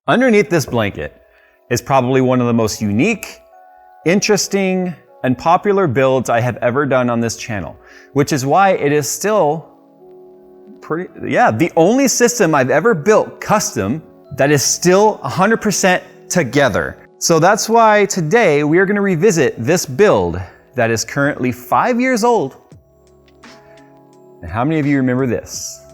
Underneath this blanket is probably one of the most unique, interesting, and popular builds I have ever done on this channel, which is why it is still the only system I've ever built custom that is still 100% together. So that's why today we are going to revisit this build that is currently 5 years old. And how many of you remember this?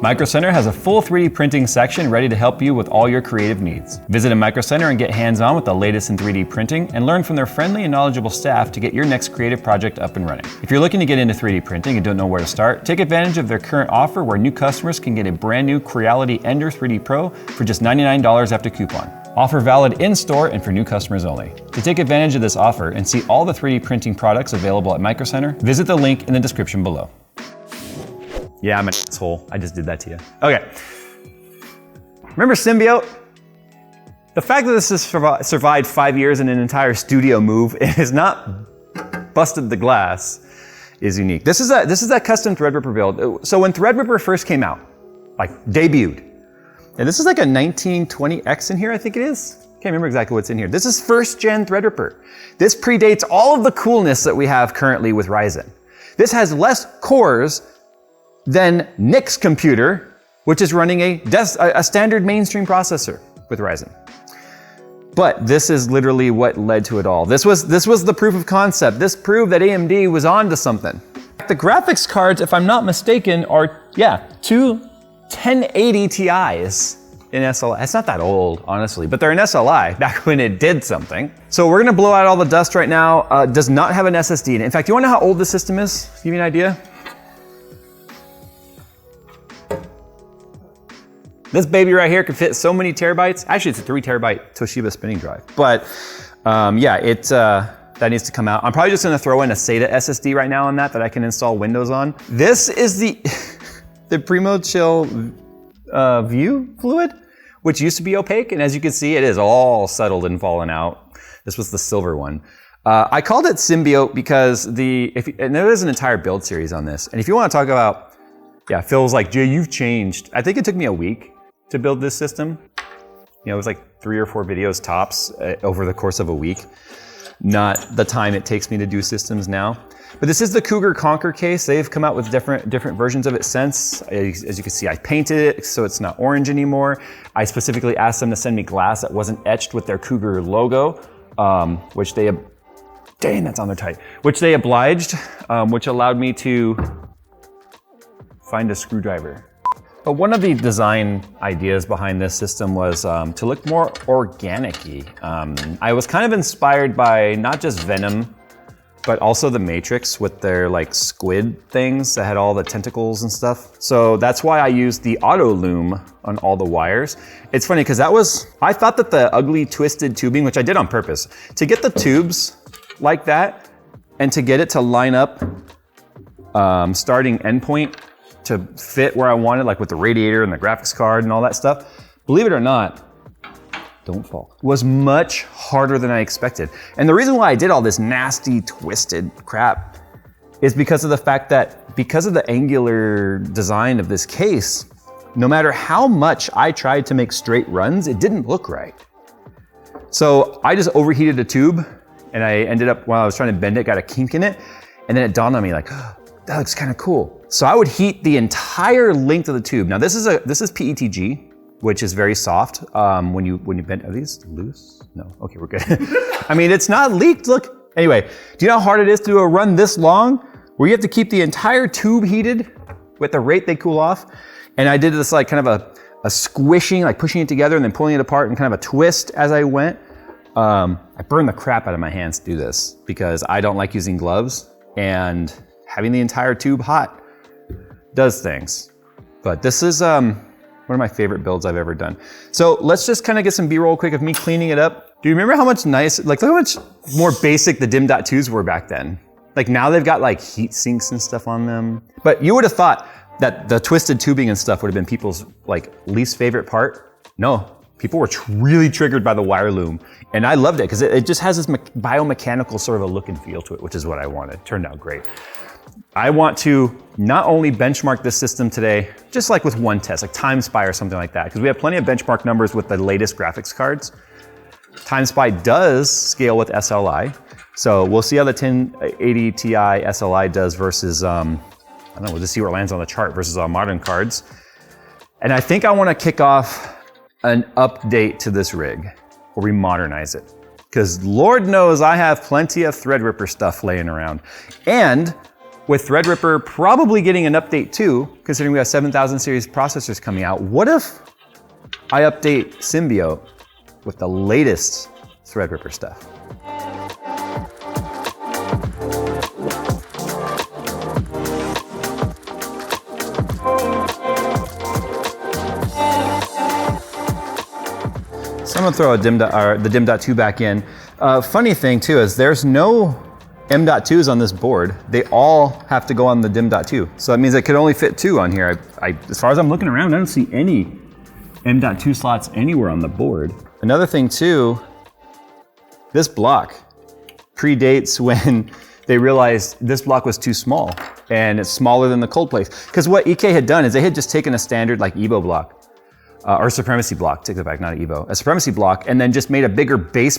Micro Center has a full 3D printing section ready to help you with all your creative needs. Visit a Micro Center and get hands-on with the latest in 3D printing and learn from their friendly and knowledgeable staff to get your next creative project up and running. If you're looking to get into 3D printing and don't know where to start, take advantage of their current offer where new customers can get a brand new Creality Ender 3D Pro for just $99 after coupon. Offer valid in-store and for new customers only. To take advantage of this offer and see all the 3D printing products available at Micro Center, visit the link in the description below. Yeah, I'm an asshole. I just did that to you. Okay. Remember Symbiote? The fact that this has survived 5 years in an entire studio move and has not busted the glass is unique. This is a custom Threadripper build. So when Threadripper first came out, like debuted, and this is like a 1920X in here, I think it is. Can't remember exactly what's in here. This is first gen Threadripper. This predates all of the coolness that we have currently with Ryzen. This has less cores than Nick's computer, which is running a standard mainstream processor with Ryzen. But this is literally what led to it all. This was the proof of concept. This proved that AMD was on to something. The graphics cards, if I'm not mistaken, are, two 1080 Ti's in SLI. It's not that old, honestly, but they're an SLI back when it did something. So we're gonna blow out all the dust right now. Does not have an SSD in it. In fact, you wanna know how old this system is? Give you an idea? This baby right here could fit so many terabytes. Actually, it's a 3 terabyte Toshiba spinning drive. But that needs to come out. I'm probably just gonna throw in a SATA SSD right now on that I can install Windows on. This is the, the Primo Chill View fluid, which used to be opaque. And as you can see, it is all settled and fallen out. This was the silver one. I called it Symbiote because and there is an entire build series on this. And if you wanna talk about, Phil was like, Jay, you've changed. I think it took me a week to build this system. It was like 3 or 4 videos tops over the course of a week. Not the time it takes me to do systems now. But this is the Cougar Conquer case. They've come out with different versions of it since. As you can see, I painted it so it's not orange anymore. I specifically asked them to send me glass that wasn't etched with their Cougar logo, which they, dang, that's on there tight. Which they obliged, which allowed me to find a screwdriver. But one of the design ideas behind this system was to look more organic-y. I was kind of inspired by not just Venom, but also the Matrix with their like squid things that had all the tentacles and stuff. So that's why I used the auto loom on all the wires. It's funny because I thought that the ugly twisted tubing, which I did on purpose, to get the tubes like that and to get it to line up starting endpoint to fit where I wanted, like with the radiator and the graphics card and all that stuff, believe it or not, don't fall, was much harder than I expected. And the reason why I did all this nasty, twisted crap is because of the fact that because of the angular design of this case, no matter how much I tried to make straight runs, it didn't look right. So I just overheated a tube and I ended up, while I was trying to bend it, got a kink in it. And then it dawned on me like, oh, that looks kind of cool. So I would heat the entire length of the tube. Now this is PETG, which is very soft. When you bend, are these loose? No, okay, we're good. I mean, it's not leaked, look. Anyway, do you know how hard it is to do a run this long where you have to keep the entire tube heated with the rate they cool off? And I did this like kind of a squishing, like pushing it together and then pulling it apart and kind of a twist as I went. I burned the crap out of my hands to do this because I don't like using gloves, and having the entire tube hot does things. But this is one of my favorite builds I've ever done. So let's just kind of get some B-roll quick of me cleaning it up. Do you remember how much look how much more basic the dim.2s were back then? Like now they've got like heat sinks and stuff on them. But you would have thought that the twisted tubing and stuff would have been people's like least favorite part. No, people were really triggered by the wire loom. And I loved it because it just has this biomechanical sort of a look and feel to it, which is what I wanted. Turned out great. I want to not only benchmark this system today, just like with one test, like TimeSpy or something like that, because we have plenty of benchmark numbers with the latest graphics cards. TimeSpy does scale with SLI, so we'll see how the 1080 Ti SLI does versus, I don't know, we'll just see where it lands on the chart versus modern cards. And I think I want to kick off an update to this rig, where we modernize it. Because Lord knows I have plenty of Threadripper stuff laying around. And with Threadripper probably getting an update too, considering we have 7000 series processors coming out, what if I update Symbiote with the latest Threadripper stuff? So I'm gonna throw the DIM.2 back in. Funny thing too is there's no M.2s on this board. They all have to go on the DIM.2. So that means it could only fit 2 on here. As far as I'm looking around, I don't see any M.2 slots anywhere on the board. Another thing too, this block predates when they realized this block was too small and it's smaller than the cold plates. Because what EK had done is they had just taken a standard like Evo block, or Supremacy block, take that back, not Evo, a Supremacy block, and then just made a bigger base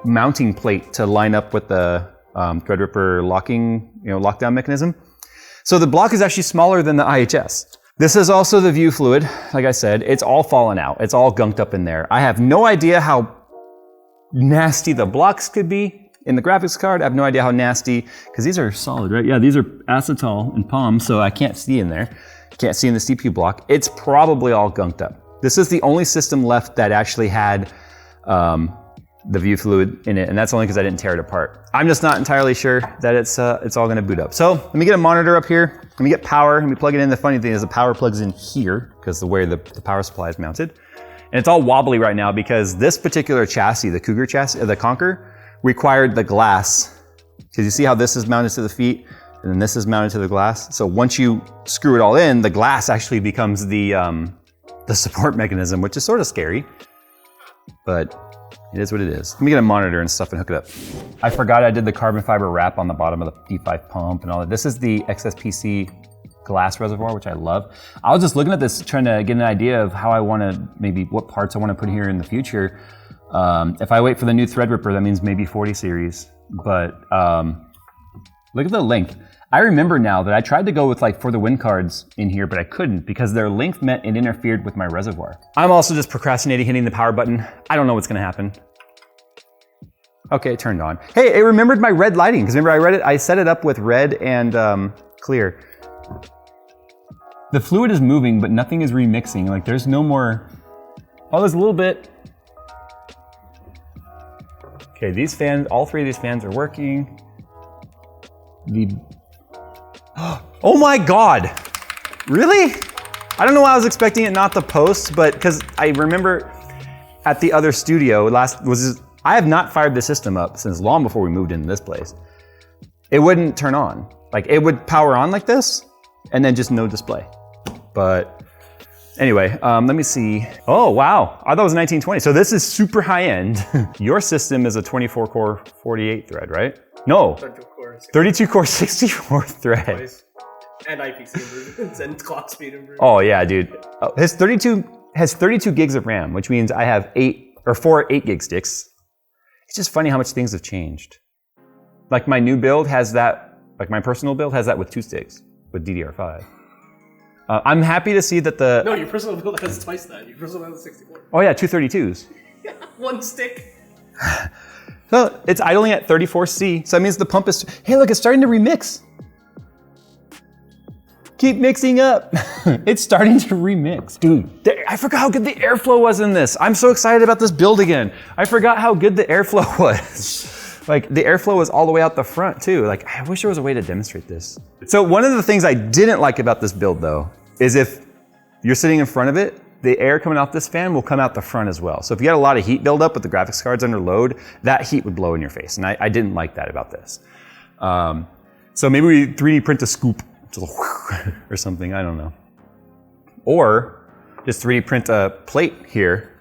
mounting plate to line up with the Threadripper locking, lockdown mechanism. So the block is actually smaller than the IHS. This is also the view fluid. Like I said, it's all fallen out. It's all gunked up in there. I have no idea how nasty the blocks could be in the graphics card. I have no idea how nasty, because these are solid, right? Yeah, these are acetal and palm, so I can't see in there. Can't see in the CPU block. It's probably all gunked up. This is the only system left that actually had the view fluid in it, and that's only because I didn't tear it apart. I'm just not entirely sure that it's all gonna boot up. So let me get a monitor up here, let me get power, let me plug it in. The funny thing is the power plugs in here, because the way the power supply is mounted. And it's all wobbly right now because this particular chassis, the Cougar chassis, the Conquer, required the glass. Because you see how this is mounted to the feet, and then this is mounted to the glass. So once you screw it all in, the glass actually becomes the support mechanism, which is sort of scary, but it is what it is. Let me get a monitor and stuff and hook it up. I forgot I did the carbon fiber wrap on the bottom of the D5 pump and all that. This is the XSPC glass reservoir, which I love. I was just looking at this, trying to get an idea of how I want to, maybe what parts I want to put here in the future. If I wait for the new Threadripper, that means maybe 40 series. But look at the length. I remember now that I tried to go with like For the Win cards in here, but I couldn't because their length meant it interfered with my reservoir. I'm also just procrastinating hitting the power button. I don't know what's gonna happen. Okay, it turned on. Hey, it remembered my red lighting, because remember I set it up with red and clear. The fluid is moving, but nothing is remixing. Like there's no more, oh, there's a little bit. Okay, these fans, all 3 of these fans are working. Oh my God, really? I don't know why I was expecting it not to post, but because I remember at the other studio, I have not fired the system up since long before we moved into this place. It wouldn't turn on. Like it would power on like this and then just no display. But anyway, let me see. Oh, wow, I thought it was 1920. So this is super high end. Your system is a 24 core, 48 thread, right? No, 32 core, 64 thread. And IPC improvements and clock speed improvements. Oh yeah, dude. His 32 has 32 gigs of RAM, which means I have 4 8 gig sticks. It's just funny how much things have changed. Like my new build has that, like my personal build has that with 2 sticks, with DDR5. I'm happy to see that the... No, your personal build has twice that. Your personal build has 64. Oh yeah, 2 32s. Yeah, 1 stick. So it's idling at 34C, so that means the pump is... Hey look, it's starting to remix. Keep mixing up. It's starting to remix. Dude, I forgot how good the airflow was in this. I'm so excited about this build again. I forgot how good the airflow was. Like the airflow was all the way out the front too. Like I wish there was a way to demonstrate this. So one of the things I didn't like about this build though, is if you're sitting in front of it, the air coming off this fan will come out the front as well. So if you had a lot of heat buildup with the graphics cards under load, that heat would blow in your face. And I didn't like that about this. So maybe we 3D print a scoop or something, I don't know. Or just 3D print a plate here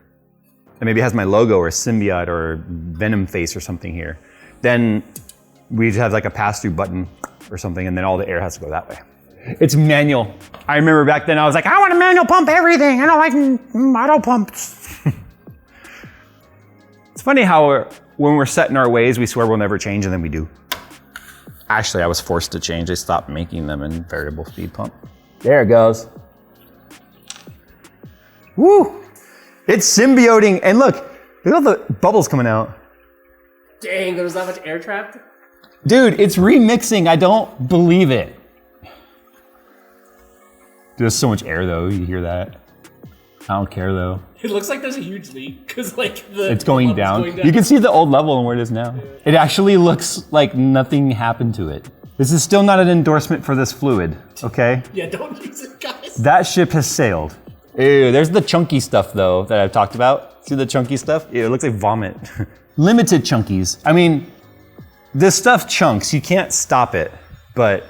that maybe has my logo or Symbiote or Venom face or something here. Then we'd have like a pass-through button or something, and then all the air has to go that way. It's manual. I remember back then I was like, I want to manual pump everything. I don't like auto pumps. It's funny how when we're set in our ways, we swear we'll never change, and then we do. Actually, I was forced to change. They stopped making them in variable speed pump. There it goes. Woo! It's symbioting, and look at all the bubbles coming out. Dang, there was that much air trapped? Dude, it's remixing. I don't believe it. There's so much air though, you hear that? I don't care though. It looks like there's a huge leak, because like it's going down. You can see the old level and where it is now. Yeah. It actually looks like nothing happened to it. This is still not an endorsement for this fluid, okay? Yeah, don't use it, guys. That ship has sailed. Ew, there's the chunky stuff though that I've talked about. See the chunky stuff? Ew, it looks like vomit. Limited chunkies. I mean, this stuff chunks, you can't stop it, but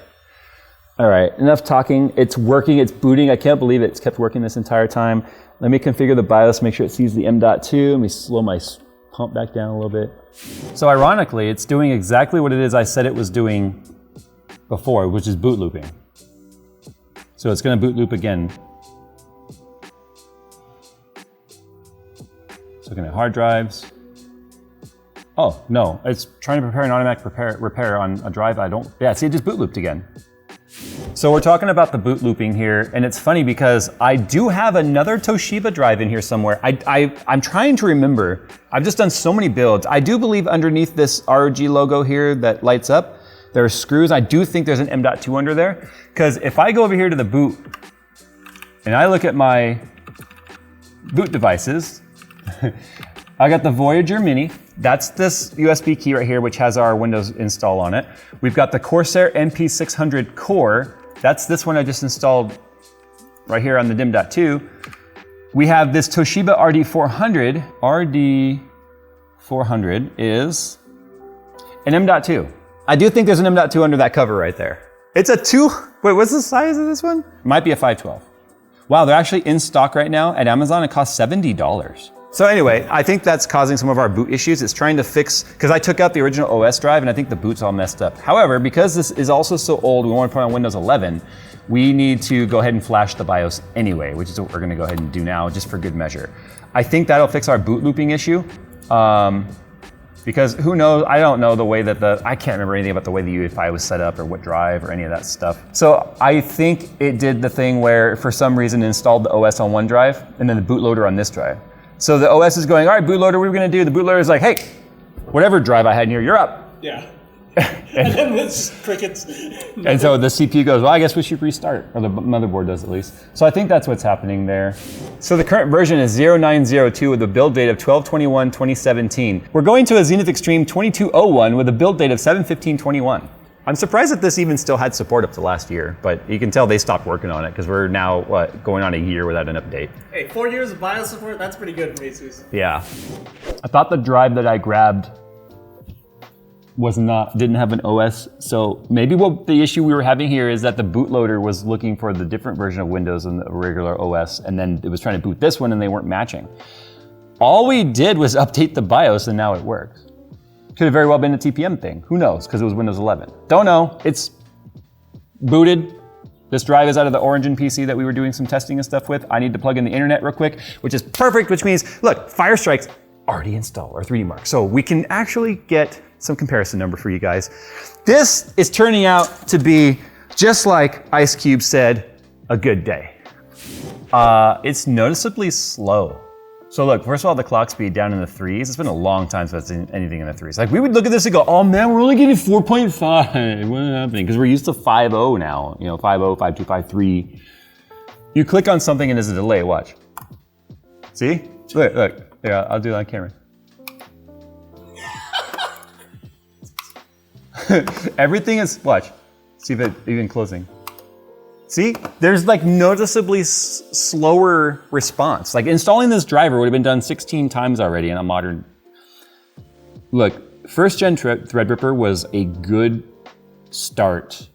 all right, enough talking. It's working, it's booting. I can't believe it's kept working this entire time. Let me configure the BIOS, make sure it sees the M.2. Let me slow my pump back down a little bit. So ironically, it's doing exactly what it is I said it was doing before, which is boot looping. So it's gonna boot loop again. So looking at hard drives. Oh, no, it's trying to prepare an automatic repair on a drive I don't, yeah, see, it just boot looped again. So we're talking about the boot looping here, and it's funny because I do have another Toshiba drive in here somewhere. I'm trying to remember. I've just done so many builds. I do believe underneath this ROG logo here that lights up, there are screws. I do think there's an M.2 under there, because if I go over here to the boot, and I look at my boot devices, I got the Voyager Mini. That's this USB key right here, which has our Windows install on it. We've got the Corsair MP600 Core. That's this one I just installed right here on the DIMM.2. We have this Toshiba RD400. RD400 is an M.2. I do think there's an M.2 under that cover right there. It's a wait, what's the size of this one? Might be a 512. Wow, they're actually in stock right now at Amazon. It costs $70. So anyway, I think that's causing some of our boot issues. It's trying to fix, because I took out the original OS drive and I think the boot's all messed up. However, because this is also so old, we want to put on Windows 11, we need to go ahead and flash the BIOS anyway, which is what we're gonna go ahead and do now, just for good measure. I think that'll fix our boot looping issue. Because who knows, I don't know the way that I can't remember anything about the way the UEFI was set up or what drive or any of that stuff. So I think it did the thing where for some reason it installed the OS on one drive and then the bootloader on this drive. So the OS is going, all right, bootloader, what are we gonna do? The bootloader is like, hey, whatever drive I had in here, you're up. Yeah. And then this crickets. And so the CPU goes, well, I guess we should restart, or the motherboard does at least. So I think that's what's happening there. So the current version is 0902 with a build date of 12/21/2017. We're going to a Zenith Extreme 2201 with a build date of 7/15/21. I'm surprised that this even still had support up to last year, but you can tell they stopped working on it because we're now, going on a year without an update. Hey, 4 years of BIOS support, that's pretty good for ASUS. Yeah. I thought the drive that I grabbed didn't have an OS, so maybe what the issue we were having here is that the bootloader was looking for the different version of Windows than the regular OS, and then it was trying to boot this one and they weren't matching. All we did was update the BIOS and now it works. Could have very well been a TPM thing. Who knows, because it was Windows 11. Don't know, it's booted. This drive is out of the Origin PC that we were doing some testing and stuff with. I need to plug in the internet real quick, which is perfect, which means, look, Firestrike's already installed, or 3D Mark. So we can actually get some comparison number for you guys. This is turning out to be, just like Ice Cube said, a good day. It's noticeably slow. So look, first of all, the clock speed down in the 3s. It's been a long time since I've seen anything in the 3s. Like we would look at this and go, oh man, we're only getting 4.5. What's happening? Because we're used to 5.0 now. 5.0, 5.2, 5.3. You click on something and there's a delay, watch. See? Look. Yeah, I'll do that on camera. Everything is, watch. See if it even closing. See, there's like noticeably slower response. Like installing this driver would have been done 16 times already in a modern. Look, first gen Threadripper was a good start,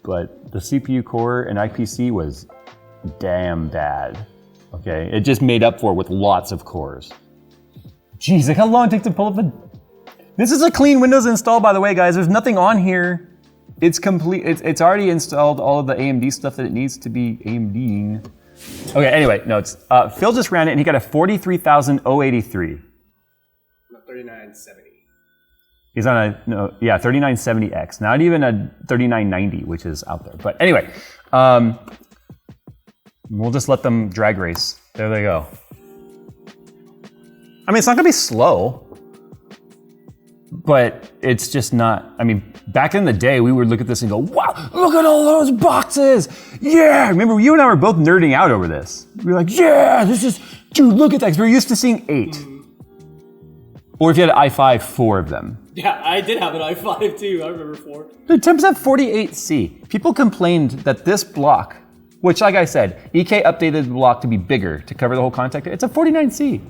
but the CPU core and IPC was damn bad. Okay, it just made up for it with lots of cores. Jeez, look how long it takes to pull up the. This is a clean Windows install, by the way, guys. There's nothing on here It's complete. It's already installed all of the AMD stuff that it needs to be AMDing. Okay, anyway, notes. Phil just ran it and he got a 43,083. 3970. He's on a, 3970X. Not even a 3990, which is out there. But anyway, we'll just let them drag race. There they go. I mean, it's not gonna be slow, but it's just not, I mean, back in the day, we would look at this and go, wow, look at all those boxes. Yeah, remember you and I were both nerding out over this. We were like, yeah, this is, dude, look at that. 'Cause we're used to seeing 8. Or if you had an i5, 4 of them. Yeah, I did have an i5 too. I remember 4. Dude, 10% 48C. People complained that this block, which like I said, EK updated the block to be bigger to cover the whole contact. It's a 49C.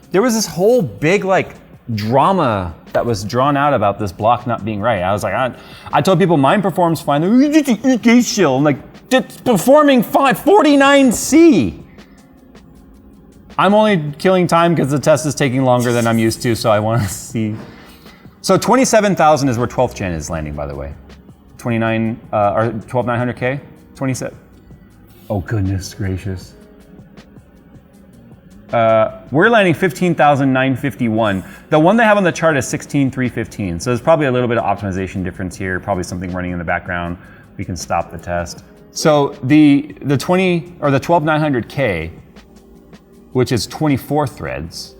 There was this whole big like drama that was drawn out about this block not being right. I was like, I told people mine performs fine. EK shield, like it's performing fine, 49C. I'm only killing time because the test is taking longer than I'm used to, so I want to see. So 27,000 is where 12th gen is landing, by the way. 29 or 12,900K, 27. Oh goodness gracious. We're landing 15,951. The one they have on the chart is 16,315. So there's probably a little bit of optimization difference here. Probably something running in the background. We can stop the test. So the 12,900K, which is 24 threads.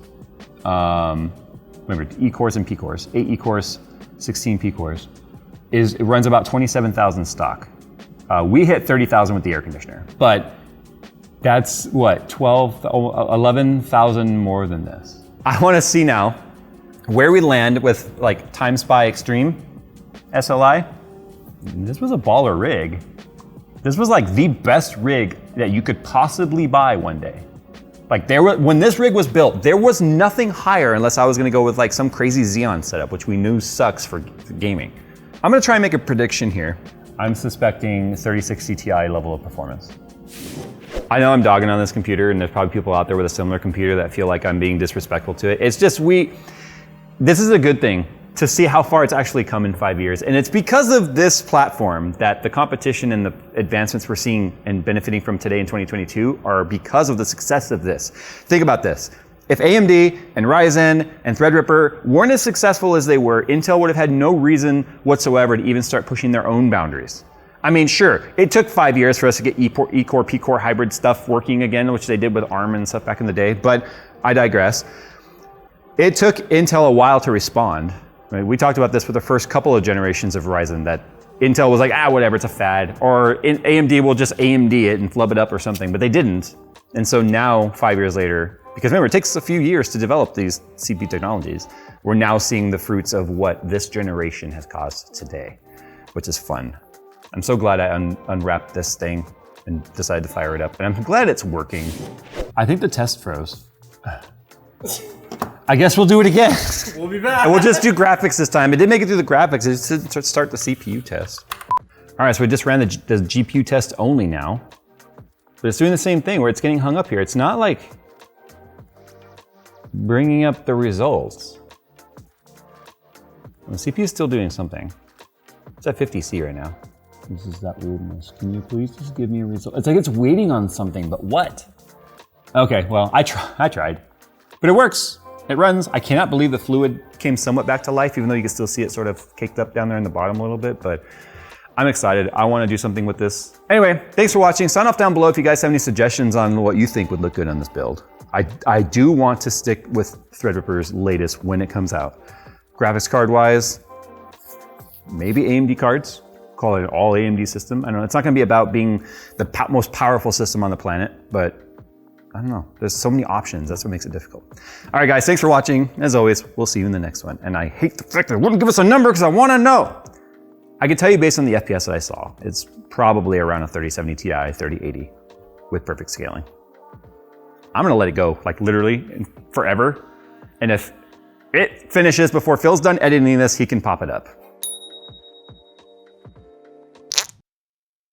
Remember, E cores and P cores, 8 E cores, 16 P cores, it runs about 27,000 stock. We hit 30,000 with the air conditioner, but that's what, 11,000 more than this. I want to see now where we land with like Time Spy Extreme SLI. This was a baller rig. This was like the best rig that you could possibly buy one day. Like when this rig was built, there was nothing higher unless I was gonna go with like some crazy Xeon setup, which we knew sucks for gaming. I'm gonna try and make a prediction here. I'm suspecting 3060 Ti level of performance. I know I'm dogging on this computer and there's probably people out there with a similar computer that feel like I'm being disrespectful to it. It's just this is a good thing to see how far it's actually come in 5 years. And it's because of this platform that the competition and the advancements we're seeing and benefiting from today in 2022 are because of the success of this. Think about this. If AMD and Ryzen and Threadripper weren't as successful as they were, Intel would have had no reason whatsoever to even start pushing their own boundaries. I mean, sure, it took 5 years for us to get E-core, P-core hybrid stuff working again, which they did with ARM and stuff back in the day, but I digress. It took Intel a while to respond. Right? We talked about this with the first couple of generations of Ryzen, that Intel was like, whatever, it's a fad. Or AMD will just AMD it and flub it up or something, but they didn't. And so now, 5 years later, because remember, it takes a few years to develop these CPU technologies, we're now seeing the fruits of what this generation has caused today, which is fun. I'm so glad I unwrapped this thing and decided to fire it up. And I'm glad it's working. I think the test froze. I guess we'll do it again. We'll be back. And we'll just do graphics this time. It didn't make it through the graphics. It just didn't start the CPU test. All right, so we just ran the GPU test only now. But it's doing the same thing where it's getting hung up here. It's not like bringing up the results. The CPU is still doing something. It's at 50C right now. This is that weirdness. Can you please just give me a result? It's like it's waiting on something, but what? Okay, well, I tried. But it works. It runs. I cannot believe the fluid came somewhat back to life, even though you can still see it sort of caked up down there in the bottom a little bit, but I'm excited. I want to do something with this. Anyway, thanks for watching. Sign off down below if you guys have any suggestions on what you think would look good on this build. I do want to stick with Threadripper's latest when it comes out. Graphics card wise, maybe AMD cards. Call it an all AMD system. I don't know, it's not gonna be about being the most powerful system on the planet, but I don't know. There's so many options, that's what makes it difficult. All right guys, thanks for watching. As always, we'll see you in the next one. And I hate the fact that it wouldn't give us a number because I wanna know. I can tell you based on the FPS that I saw, it's probably around a 3070 Ti, 3080 with perfect scaling. I'm gonna let it go, like literally forever. And if it finishes before Phil's done editing this, he can pop it up.